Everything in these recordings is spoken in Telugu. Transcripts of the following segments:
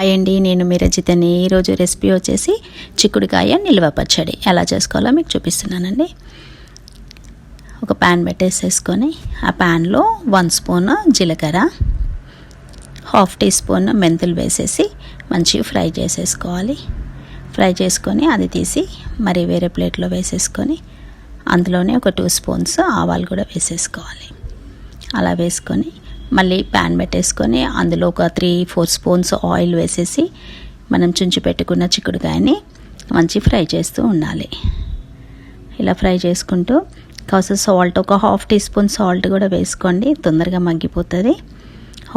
హాయ్ అండి, నేను మీ రజితని. ఈరోజు రెసిపీ వచ్చేసి చిక్కుడుకాయ నిల్వ పచ్చడి ఎలా చేసుకోవాలో మీకు చూపిస్తున్నానండి. ఒక ప్యాన్ పెట్టేసేసుకొని ఆ ప్యాన్లో 1 స్పూన్ జీలకర్ర, 1/2 టీ స్పూన్ మెంతులు వేసేసి మంచిగా ఫ్రై చేసేసుకోవాలి. ఫ్రై చేసుకొని అది తీసి మరి వేరే ప్లేట్లో వేసేసుకొని అందులోనే ఒక 2 స్పూన్స్ ఆవాలు కూడా వేసేసుకోవాలి. అలా వేసుకొని మళ్ళీ ప్యాన్ పెట్టేసుకొని అందులో ఒక 3-4 స్పూన్స్ ఆయిల్ వేసేసి మనం చుంచి పెట్టుకున్న చిక్కుడుకాయని మంచి ఫ్రై చేస్తూ ఉండాలి. ఇలా ఫ్రై చేసుకుంటూ కాస్త సాల్ట్, ఒక 1/2 టీ స్పూన్ సాల్ట్ కూడా వేసుకోండి, తొందరగా మగ్గిపోతుంది.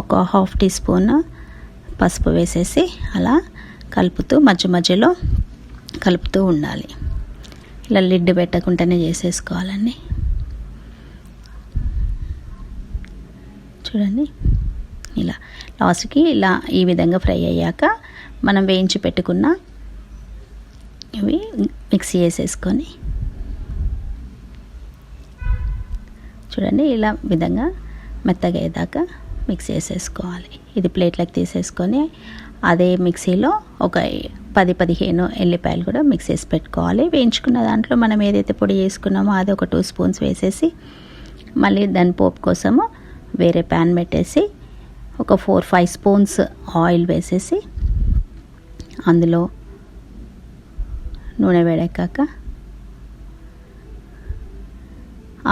ఒక 1/2 టీ స్పూన్ పసుపు వేసేసి అలా కలుపుతూ మధ్యలో కలుపుతూ ఉండాలి. ఇలా లిడ్ పెట్టకుండానే చేసేసుకోవాలండి. చూడండి, ఇలా లాస్ట్కి ఇలా ఈ విధంగా ఫ్రై అయ్యాక మనం వేయించి పెట్టుకున్న ఇవి మిక్సీ వేసేసుకొని చూడండి ఇలా విధంగా మెత్తగా అయ్యేదాకా మిక్సీ వేసేసుకోవాలి. ఇది ప్లేట్లకు తీసేసుకొని అదే మిక్సీలో ఒక 10-15 ఎల్లిపాయలు కూడా మిక్స్ చేసి పెట్టుకోవాలి. వేయించుకున్న దాంట్లో మనం ఏదైతే పొడి చేసుకున్నామో అది ఒక 2 స్పూన్స్ వేసేసి మళ్ళీ దాని పోపు కోసము వేరే ప్యాన్ పెట్టేసి ఒక 4-5 స్పూన్స్ ఆయిల్ వేసేసి అందులో నూనె వేడెక్కాక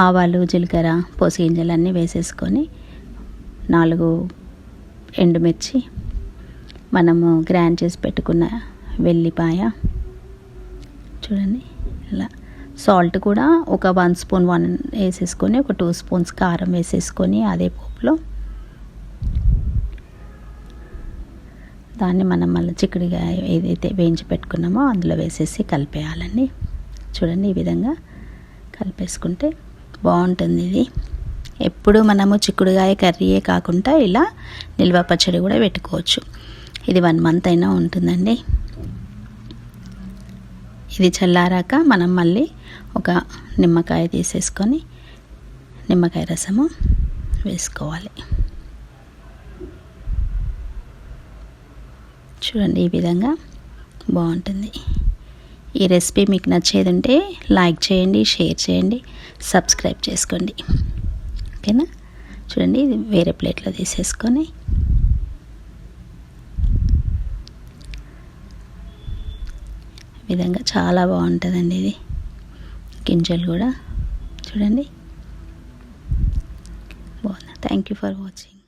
ఆవాలు, జీలకర్ర, పోసి గింజలు అన్నీ వేసేసుకొని 4 ఎండుమిర్చి, మనము గ్రైండ్ చేసి పెట్టుకున్న వెల్లిపాయ, చూడండి ఇలా సాల్ట్ కూడా ఒక 1 స్పూన్ వేసేసుకొని ఒక 2 స్పూన్స్ కారం వేసేసుకొని అదే పోపులో దాన్ని మనం మళ్ళీ చిక్కుడుగా ఏదైతే వేయించి పెట్టుకున్నామో అందులో వేసేసి కలిపేయాలండి. చూడండి ఈ విధంగా కలిపేసుకుంటే బాగుంటుంది. ఇది ఎప్పుడు మనము చిక్కుడుగాయ కర్రీయే కాకుండా ఇలా నిల్వ పచ్చడి కూడా పెట్టుకోవచ్చు. ఇది 1 మంత్ అయినా ఉంటుందండి. ఇది చల్లారాక మనం మళ్ళీ ఒక నిమ్మకాయ తీసేసుకొని నిమ్మకాయ రసము వేసుకోవాలి. చూడండి ఈ విధంగా బాగుంటుంది. ఈ రెసిపీ మీకు నచ్చేది ఉంటే లైక్ చేయండి, షేర్ చేయండి, సబ్స్క్రైబ్ చేసుకోండి. ఓకేనా? చూడండి ఇది వేరే ప్లేట్లో తీసేసుకొని విధంగా చాలా బాగుంటుందండి. ఇది గింజలు కూడా చూడండి బాగుంది. Thank you for watching.